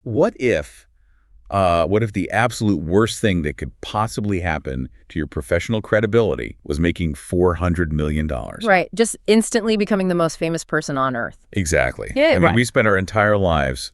What if the absolute worst thing that could possibly happen to your professional credibility was making $400 million? Right. Just instantly becoming the most famous person on Earth. Exactly. Yeah, I mean, right. we spend our entire lives,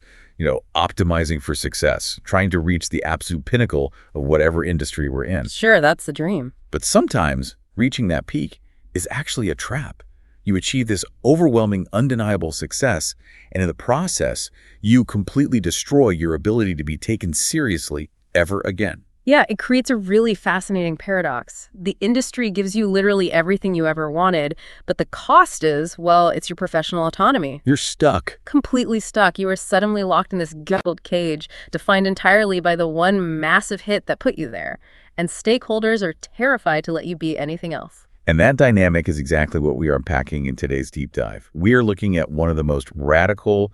optimizing for success, trying to reach the absolute pinnacle of whatever industry we're in. Sure, that's the dream. But sometimes reaching that peak is actually a trap. You achieve this overwhelming, undeniable success, and in the process, you completely destroy your ability to be taken seriously ever again. Yeah, it creates a really fascinating paradox. The industry gives you literally everything you ever wanted, but the cost is, well, it's your professional autonomy. You're stuck. Completely stuck. You are suddenly locked in this gutted cage, defined entirely by the one massive hit that put you there. And stakeholders are terrified to let you be anything else. And that dynamic is exactly what we are unpacking in today's deep dive. We are looking at one of the most radical,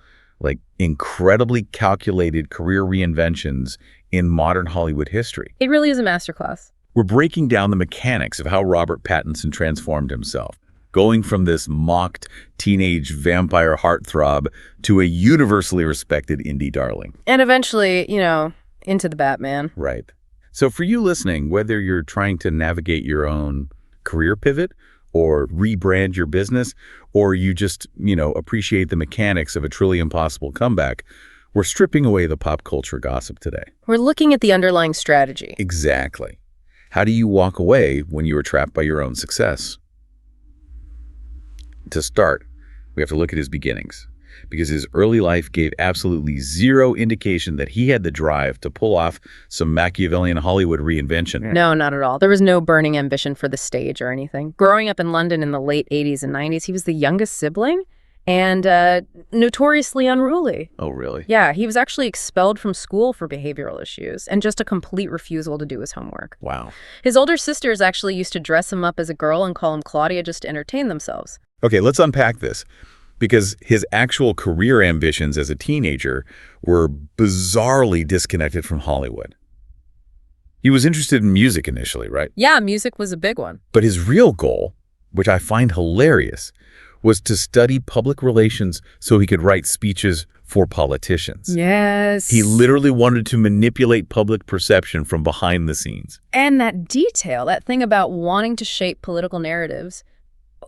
incredibly calculated career reinventions in modern Hollywood history. It really is a masterclass. We're breaking down the mechanics of how Robert Pattinson transformed himself, going from this mocked teenage vampire heartthrob to a universally respected indie darling. And eventually, into the Batman. Right. So for you listening, whether you're trying to navigate your own career pivot or rebrand your business, or you just, appreciate the mechanics of a truly impossible comeback, we're stripping away the pop culture gossip today. We're looking at the underlying strategy. Exactly. How do you walk away when you are trapped by your own success? To start, we have to look at his beginnings, because his early life gave absolutely zero indication that he had the drive to pull off some Machiavellian Hollywood reinvention. No, not at all. There was no burning ambition for the stage or anything. Growing up in London in the late 80s and 90s, he was the youngest sibling and notoriously unruly. Oh, really? Yeah, he was actually expelled from school for behavioral issues and just a complete refusal to do his homework. Wow. His older sisters actually used to dress him up as a girl and call him Claudia just to entertain themselves. Okay, let's unpack this. Because his actual career ambitions as a teenager were bizarrely disconnected from Hollywood. He was interested in music initially, right? Yeah, music was a big one. But his real goal, which I find hilarious, was to study public relations so he could write speeches for politicians. Yes. He literally wanted to manipulate public perception from behind the scenes. And that detail, that thing about wanting to shape political narratives,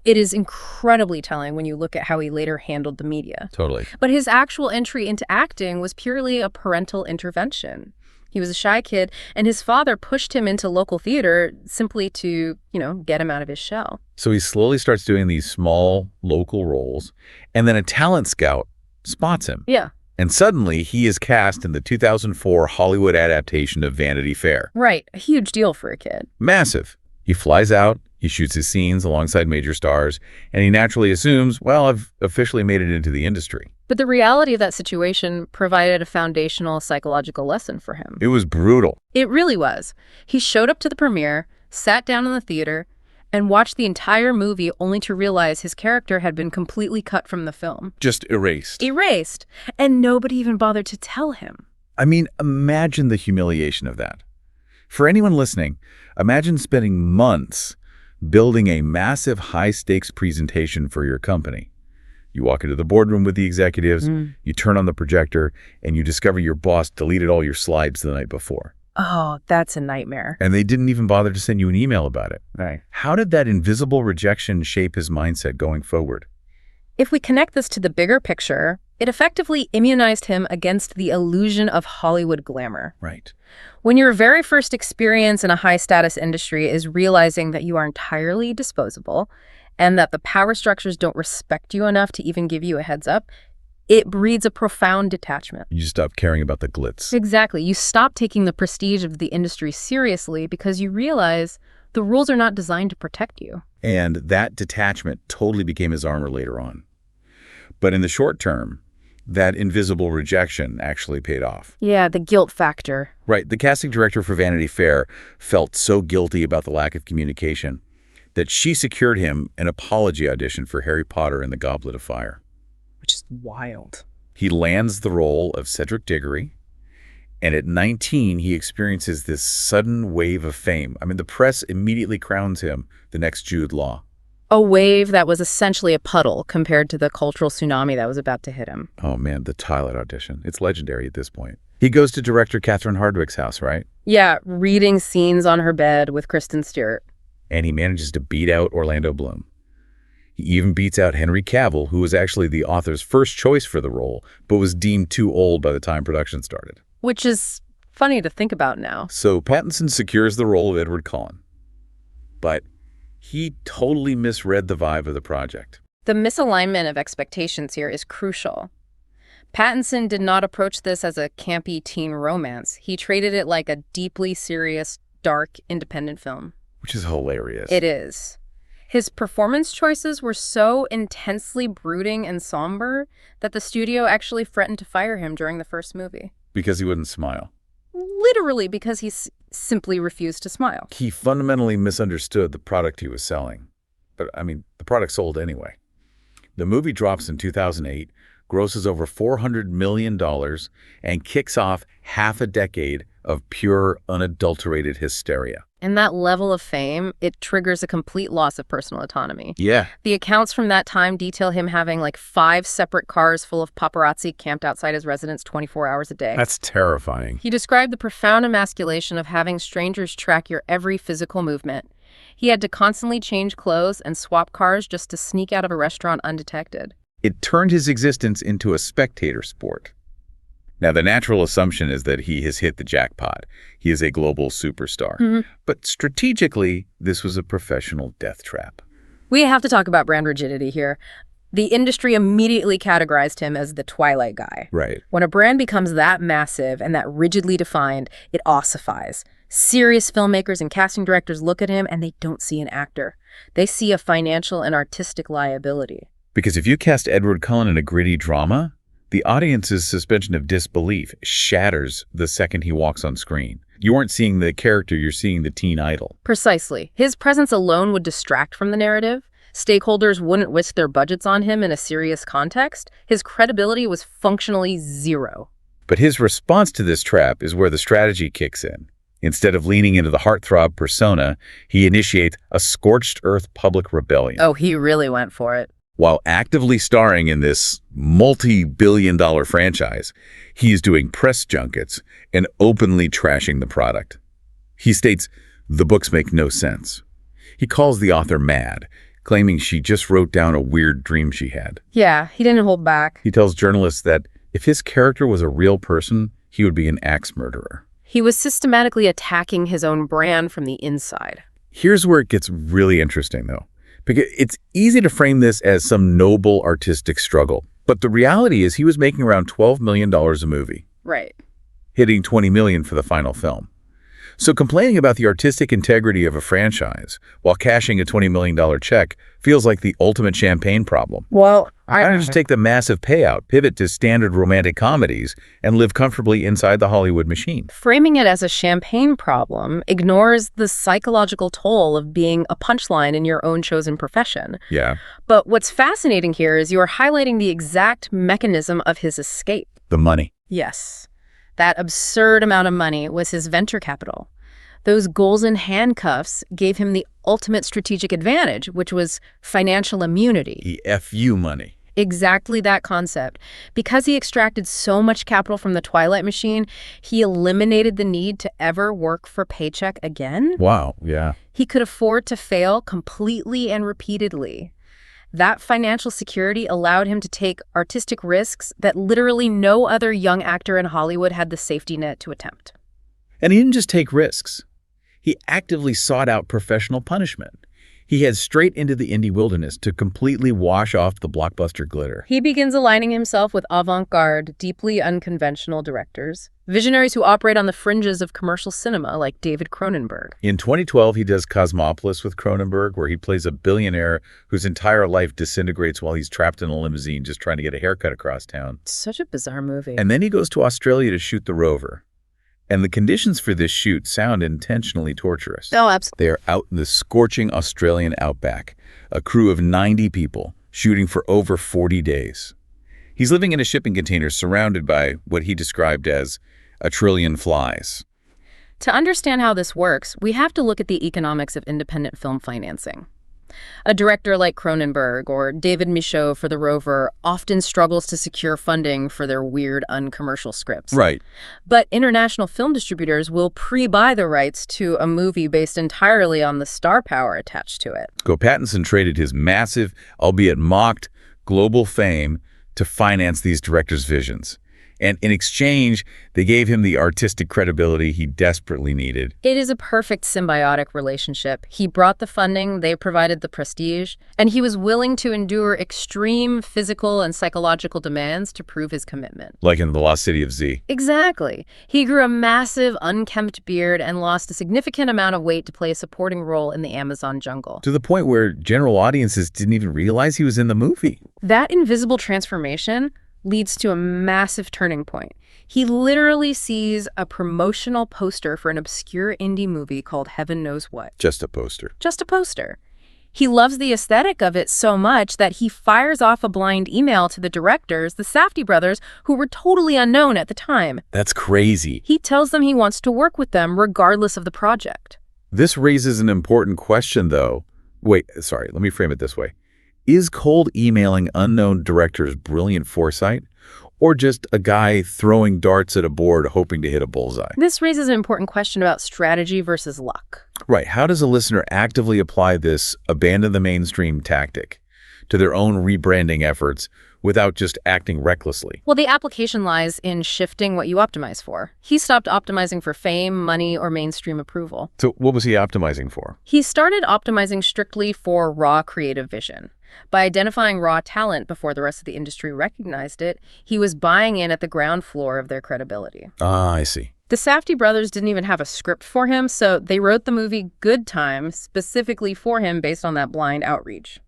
it is incredibly telling when you look at how he later handled the media. Totally. But his actual entry into acting was purely a parental intervention. He was a shy kid, and his father pushed him into local theater simply to, get him out of his shell. So he slowly starts doing these small local roles, and then a talent scout spots him. Yeah. And suddenly he is cast in the 2004 Hollywood adaptation of Vanity Fair. Right. A huge deal for a kid. Massive. He flies out. He shoots his scenes alongside major stars, and he naturally assumes, well, I've officially made it into the industry. But the reality of that situation provided a foundational psychological lesson for him. It was brutal. It really was. He showed up to the premiere, sat down in the theater, and watched the entire movie only to realize his character had been completely cut from the film. Just erased. Erased. And nobody even bothered to tell him. I mean, imagine the humiliation of that. For anyone listening, imagine spending months building a massive high-stakes presentation for your company. You walk into the boardroom with the executives, you turn on the projector, and you discover your boss deleted all your slides the night before. Oh, that's a nightmare. And they didn't even bother to send you an email about it. Right. How did that invisible rejection shape his mindset going forward? If we connect this to the bigger picture, it effectively immunized him against the illusion of Hollywood glamour. Right. When your very first experience in a high-status industry is realizing that you are entirely disposable and that the power structures don't respect you enough to even give you a heads up, it breeds a profound detachment. You stop caring about the glitz. Exactly. You stop taking the prestige of the industry seriously because you realize the rules are not designed to protect you. And that detachment totally became his armor later on. But in the short term, that invisible rejection actually paid off. Yeah, the guilt factor. Right. The casting director for Vanity Fair felt so guilty about the lack of communication that she secured him an apology audition for Harry Potter and the Goblet of Fire. Which is wild. He lands the role of Cedric Diggory, and at 19, he experiences this sudden wave of fame. I mean, the press immediately crowns him the next Jude Law. A wave that was essentially a puddle compared to the cultural tsunami that was about to hit him. Oh man, the Twilight audition. It's legendary at this point. He goes to director Catherine Hardwicke's house, right? Yeah, reading scenes on her bed with Kristen Stewart. And he manages to beat out Orlando Bloom. He even beats out Henry Cavill, who was actually the author's first choice for the role, but was deemed too old by the time production started. Which is funny to think about now. So Pattinson secures the role of Edward Cullen. But he totally misread the vibe of the project. The misalignment of expectations here is crucial. Pattinson did not approach this as a campy teen romance. He treated it like a deeply serious, dark, independent film. Which is hilarious. It is. His performance choices were so intensely brooding and somber that the studio actually threatened to fire him during the first movie. Because he wouldn't smile. Literally because he simply refused to smile. He fundamentally misunderstood the product he was selling. But, I mean, the product sold anyway. The movie drops in 2008, grosses over $400 million, and kicks off half a decade of pure, unadulterated hysteria. And that level of fame, it triggers a complete loss of personal autonomy. Yeah. The accounts from that time detail him having like 5 separate cars full of paparazzi camped outside his residence 24 hours a day. That's terrifying. He described the profound emasculation of having strangers track your every physical movement. He had to constantly change clothes and swap cars just to sneak out of a restaurant undetected. It turned his existence into a spectator sport. Now, the natural assumption is that he has hit the jackpot. He is a global superstar. But strategically, this was a professional death trap. We have to talk about brand rigidity here. The industry immediately categorized him as the Twilight guy. Right. When a brand becomes that massive and that rigidly defined, it ossifies. Serious filmmakers and casting directors look at him and they don't see an actor. They see a financial and artistic liability. Because if you cast Edward Cullen in a gritty drama, the audience's suspension of disbelief shatters the second he walks on screen. You aren't seeing the character, you're seeing the teen idol. Precisely. His presence alone would distract from the narrative. Stakeholders wouldn't whisk their budgets on him in a serious context. His credibility was functionally zero. But his response to this trap is where the strategy kicks in. Instead of leaning into the heartthrob persona, he initiates a scorched earth public rebellion. Oh, he really went for it. While actively starring in this multi-billion-dollar franchise, he is doing press junkets and openly trashing the product. He states, the books make no sense. He calls the author mad, claiming she just wrote down a weird dream she had. Yeah, he didn't hold back. He tells journalists that if his character was a real person, he would be an axe murderer. He was systematically attacking his own brand from the inside. Here's where it gets really interesting, though. Because it's easy to frame this as some noble artistic struggle. But the reality is he was making around $12 million a movie. Right. Hitting $20 million for the final film. So complaining about the artistic integrity of a franchise while cashing a $20 million check feels like the ultimate champagne problem. Well, I just take the massive payout, pivot to standard romantic comedies, and live comfortably inside the Hollywood machine. Framing it as a champagne problem ignores the psychological toll of being a punchline in your own chosen profession. Yeah. But what's fascinating here is you are highlighting the exact mechanism of his escape. The money. Yes. That absurd amount of money was his venture capital. Those goals in handcuffs gave him the ultimate strategic advantage, which was financial immunity. EFU money. Exactly that concept. Because he extracted so much capital from the Twilight machine, he eliminated the need to ever work for paycheck again. Wow, yeah. He could afford to fail completely and repeatedly. That financial security allowed him to take artistic risks that literally no other young actor in Hollywood had the safety net to attempt. And he didn't just take risks. He actively sought out professional punishment. He heads straight into the indie wilderness to completely wash off the blockbuster glitter. He begins aligning himself with avant-garde, deeply unconventional directors, visionaries who operate on the fringes of commercial cinema like David Cronenberg. In 2012, he does Cosmopolis with Cronenberg, where he plays a billionaire whose entire life disintegrates while he's trapped in a limousine just trying to get a haircut across town. Such a bizarre movie. And then he goes to Australia to shoot the Rover. And the conditions for this shoot sound intentionally torturous. Oh, absolutely. They are out in the scorching Australian outback, a crew of 90 people shooting for over 40 days. He's living in a shipping container surrounded by what he described as a trillion flies. To understand how this works, we have to look at the economics of independent film financing. A director like Cronenberg or David Michôd for the Rover often struggles to secure funding for their weird, uncommercial scripts. Right. But international film distributors will pre-buy the rights to a movie based entirely on the star power attached to it. Pattinson traded his massive, albeit mocked, global fame to finance these directors' visions. And in exchange, they gave him the artistic credibility he desperately needed. It is a perfect symbiotic relationship. He brought the funding, they provided the prestige, and he was willing to endure extreme physical and psychological demands to prove his commitment. Like in The Lost City of Z. Exactly. He grew a massive, unkempt beard and lost a significant amount of weight to play a supporting role in the Amazon jungle. To the point where general audiences didn't even realize he was in the movie. That invisible transformation leads to a massive turning point. He literally sees a promotional poster for an obscure indie movie called Heaven Knows What. Just a poster. Just a poster. He loves the aesthetic of it so much that he fires off a blind email to the directors, the Safdie brothers, who were totally unknown at the time. That's crazy. He tells them he wants to work with them regardless of the project. This raises an important question, though. Wait, sorry, let me frame it this way. Is cold emailing unknown directors brilliant foresight, or just a guy throwing darts at a board hoping to hit a bullseye? This raises an important question about strategy versus luck. Right. How does a listener actively apply this abandon the mainstream tactic to their own rebranding efforts without just acting recklessly? Well, the application lies in shifting what you optimize for. He stopped optimizing for fame, money, or mainstream approval. So what was he optimizing for? He started optimizing strictly for raw creative vision. By identifying raw talent before the rest of the industry recognized it, he was buying in at the ground floor of their credibility. Ah, I see. The Safdie brothers didn't even have a script for him, so they wrote the movie Good Time specifically for him based on that blind outreach.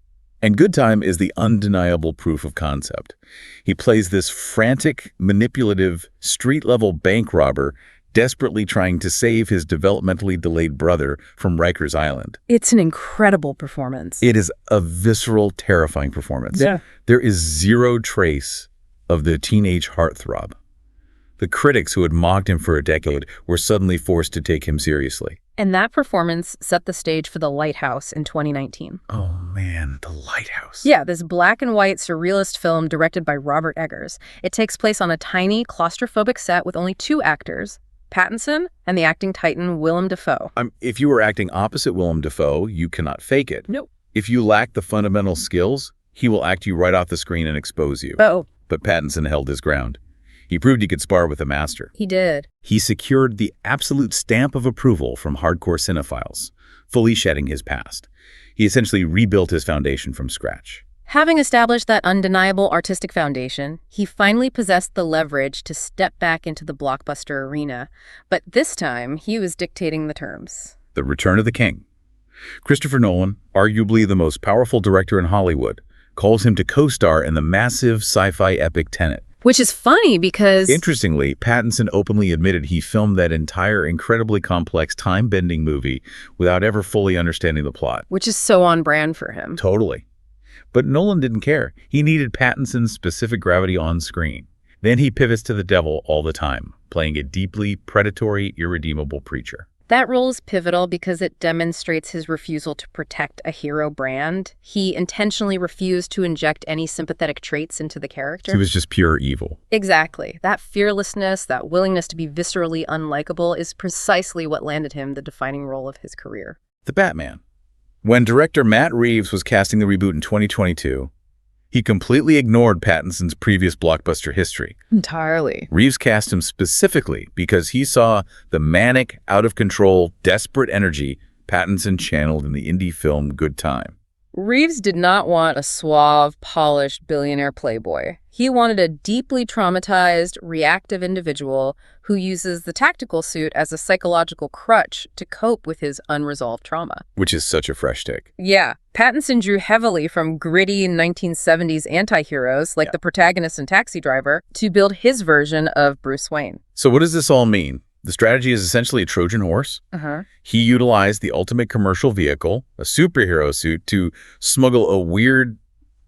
And Good Time is the undeniable proof of concept. He plays this frantic, manipulative, street-level bank robber desperately trying to save his developmentally delayed brother from Rikers Island. It's an incredible performance. It is a visceral, terrifying performance. Yeah. There is zero trace of the teenage heartthrob. The critics who had mocked him for a decade were suddenly forced to take him seriously. And that performance set the stage for The Lighthouse in 2019. Oh man, The Lighthouse. Yeah, this black and white surrealist film directed by Robert Eggers. It takes place on a tiny, claustrophobic set with only two actors, Pattinson and the acting titan Willem Dafoe. If you were acting opposite Willem Dafoe, you cannot fake it. Nope. If you lack the fundamental skills, he will act you right off the screen and expose you. Oh. But Pattinson held his ground. He proved he could spar with a master. He did. He secured the absolute stamp of approval from hardcore cinephiles, fully shedding his past. He essentially rebuilt his foundation from scratch. Having established that undeniable artistic foundation, he finally possessed the leverage to step back into the blockbuster arena. But this time, he was dictating the terms. The Return of the King. Christopher Nolan, arguably the most powerful director in Hollywood, calls him to co-star in the massive sci-fi epic Tenet. Which is funny because... Interestingly, Pattinson openly admitted he filmed that entire incredibly complex time-bending movie without ever fully understanding the plot. Which is so on brand for him. Totally. But Nolan didn't care. He needed Pattinson's specific gravity on screen. Then he pivots to the devil all the time, playing a deeply predatory, irredeemable preacher. That role is pivotal because it demonstrates his refusal to protect a hero brand. He intentionally refused to inject any sympathetic traits into the character. He was just pure evil. Exactly. That fearlessness, that willingness to be viscerally unlikable is precisely what landed him the defining role of his career. The Batman. When director Matt Reeves was casting the reboot in 2022, he completely ignored Pattinson's previous blockbuster history. Entirely. Reeves cast him specifically because he saw the manic, out-of-control, desperate energy Pattinson channeled in the indie film Good Time. Reeves did not want a suave, polished billionaire playboy. He wanted a deeply traumatized, reactive individual who uses the tactical suit as a psychological crutch to cope with his unresolved trauma. Which is such a fresh take. Yeah. Pattinson drew heavily from gritty 1970s anti-heroes like the protagonist in Taxi Driver to build his version of Bruce Wayne. So what does this all mean? The strategy is essentially a Trojan horse. He utilized the ultimate commercial vehicle, a superhero suit, to smuggle a weird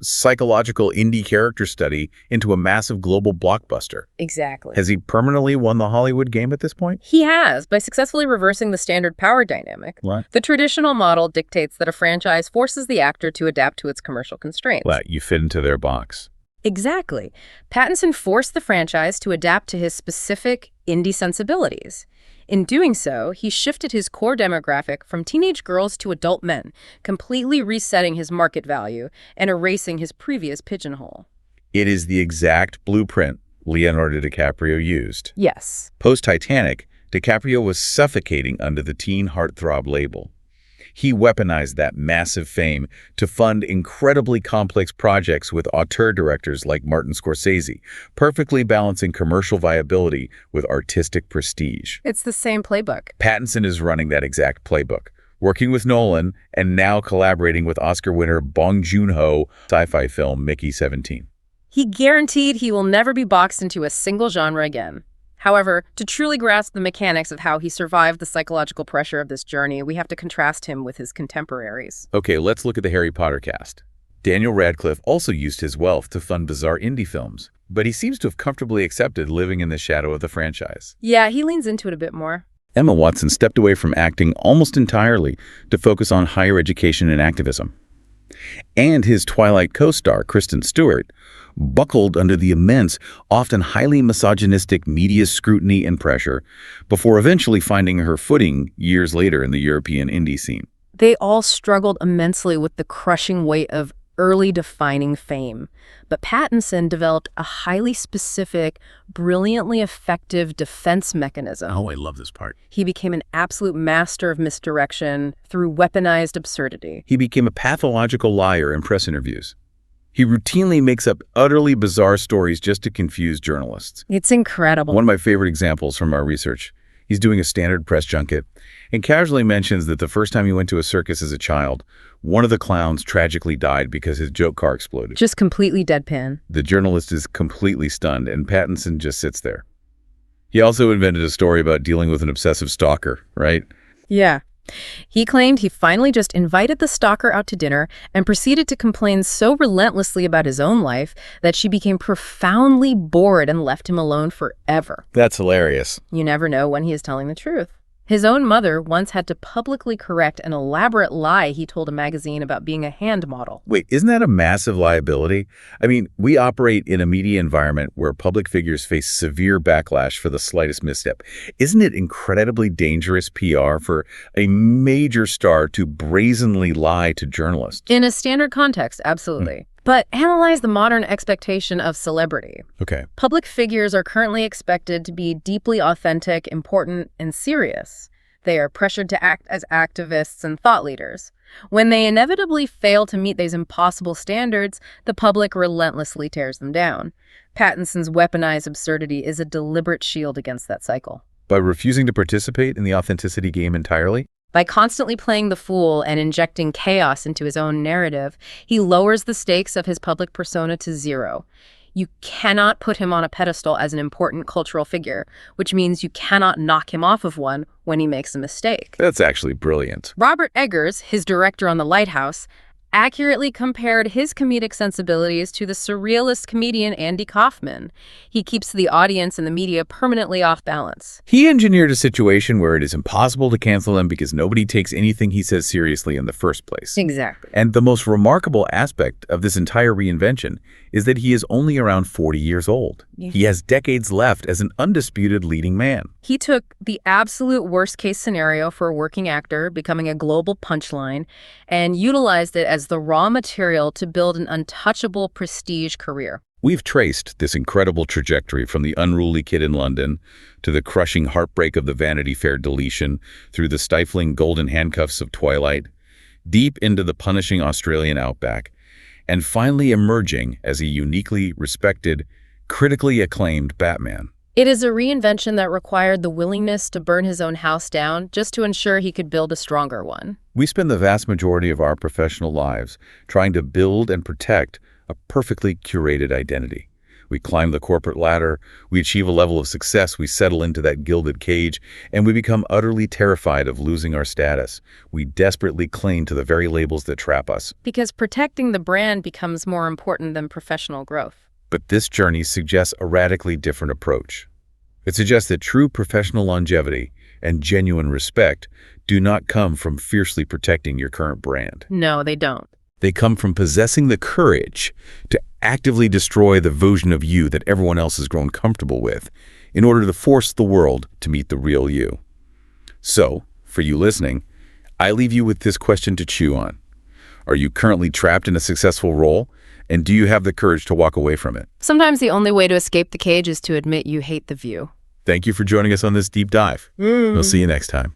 psychological indie character study into a massive global blockbuster. Exactly. Has he permanently won the Hollywood game at this point? He has, by successfully reversing the standard power dynamic. What? The traditional model dictates that a franchise forces the actor to adapt to its commercial constraints. Well, you fit into their box. Exactly. Pattinson forced the franchise to adapt to his specific indie sensibilities. In doing so, he shifted his core demographic from teenage girls to adult men, completely resetting his market value and erasing his previous pigeonhole. It is the exact blueprint Leonardo DiCaprio used. Yes. Post-Titanic, DiCaprio was suffocating under the teen heartthrob label. He weaponized that massive fame to fund incredibly complex projects with auteur directors like Martin Scorsese, perfectly balancing commercial viability with artistic prestige. It's the same playbook. Pattinson is running that exact playbook, working with Nolan and now collaborating with Oscar winner Bong Joon-ho sci-fi film Mickey 17. He guaranteed he will never be boxed into a single genre again. However, to truly grasp the mechanics of how he survived the psychological pressure of this journey, we have to contrast him with his contemporaries. Okay, let's look at the Harry Potter cast. Daniel Radcliffe also used his wealth to fund bizarre indie films, but he seems to have comfortably accepted living in the shadow of the franchise. Yeah, he leans into it a bit more. Emma Watson stepped away from acting almost entirely to focus on higher education and activism. And his Twilight co-star, Kristen Stewart, buckled under the immense, often highly misogynistic media scrutiny and pressure before eventually finding her footing years later in the European indie scene. They all struggled immensely with the crushing weight of early defining fame. But Pattinson developed a highly specific, brilliantly effective defense mechanism. Oh, I love this part. He became an absolute master of misdirection through weaponized absurdity. He became a pathological liar in press interviews. He routinely makes up utterly bizarre stories just to confuse journalists. It's incredible. One of my favorite examples from our research, he's doing a standard press junket and casually mentions that the first time he went to a circus as a child, one of the clowns tragically died because his joke car exploded. Just completely deadpan. The journalist is completely stunned, and Pattinson just sits there. He also invented a story about dealing with an obsessive stalker, right? Yeah. He claimed he finally just invited the stalker out to dinner and proceeded to complain so relentlessly about his own life that she became profoundly bored and left him alone forever. That's hilarious. You never know when he is telling the truth. His own mother once had to publicly correct an elaborate lie he told a magazine about being a hand model. Wait, isn't that a massive liability? I mean, we operate in a media environment where public figures face severe backlash for the slightest misstep. Isn't it incredibly dangerous PR for a major star to brazenly lie to journalists? In a standard context, absolutely. But analyze the modern expectation of celebrity. Okay. Public figures are currently expected to be deeply authentic, important, and serious. They are pressured to act as activists and thought leaders. When they inevitably fail to meet these impossible standards, the public relentlessly tears them down. Pattinson's weaponized absurdity is a deliberate shield against that cycle. By refusing to participate in the authenticity game entirely? By constantly playing the fool and injecting chaos into his own narrative, he lowers the stakes of his public persona to zero. You cannot put him on a pedestal as an important cultural figure, which means you cannot knock him off of one when he makes a mistake. That's actually brilliant. Robert Eggers, his director on The Lighthouse, accurately compared his comedic sensibilities to the surrealist comedian Andy Kaufman. He keeps the audience and the media permanently off balance. He engineered a situation where it is impossible to cancel him because nobody takes anything he says seriously in the first place. Exactly. And the most remarkable aspect of this entire reinvention is that he is only around 40 years old. Yeah. He has decades left as an undisputed leading man. He took the absolute worst-case scenario for a working actor, becoming a global punchline, and utilized it as the raw material to build an untouchable prestige career. We've traced this incredible trajectory from the unruly kid in London to the crushing heartbreak of the Vanity Fair deletion, through the stifling golden handcuffs of Twilight, deep into the punishing Australian outback, and finally emerging as a uniquely respected, critically acclaimed Batman. It is a reinvention that required the willingness to burn his own house down just to ensure he could build a stronger one. We spend the vast majority of our professional lives trying to build and protect a perfectly curated identity. We climb the corporate ladder, we achieve a level of success, we settle into that gilded cage, and we become utterly terrified of losing our status. We desperately cling to the very labels that trap us. Because protecting the brand becomes more important than professional growth. But this journey suggests a radically different approach. It suggests that true professional longevity and genuine respect do not come from fiercely protecting your current brand. No, they don't. They come from possessing the courage to actively destroy the version of you that everyone else has grown comfortable with in order to force the world to meet the real you. So, for you listening, I leave you with this question to chew on. Are you currently trapped in a successful role? And do you have the courage to walk away from it? Sometimes the only way to escape the cage is to admit you hate the view. Thank you for joining us on this deep dive. We'll see you next time.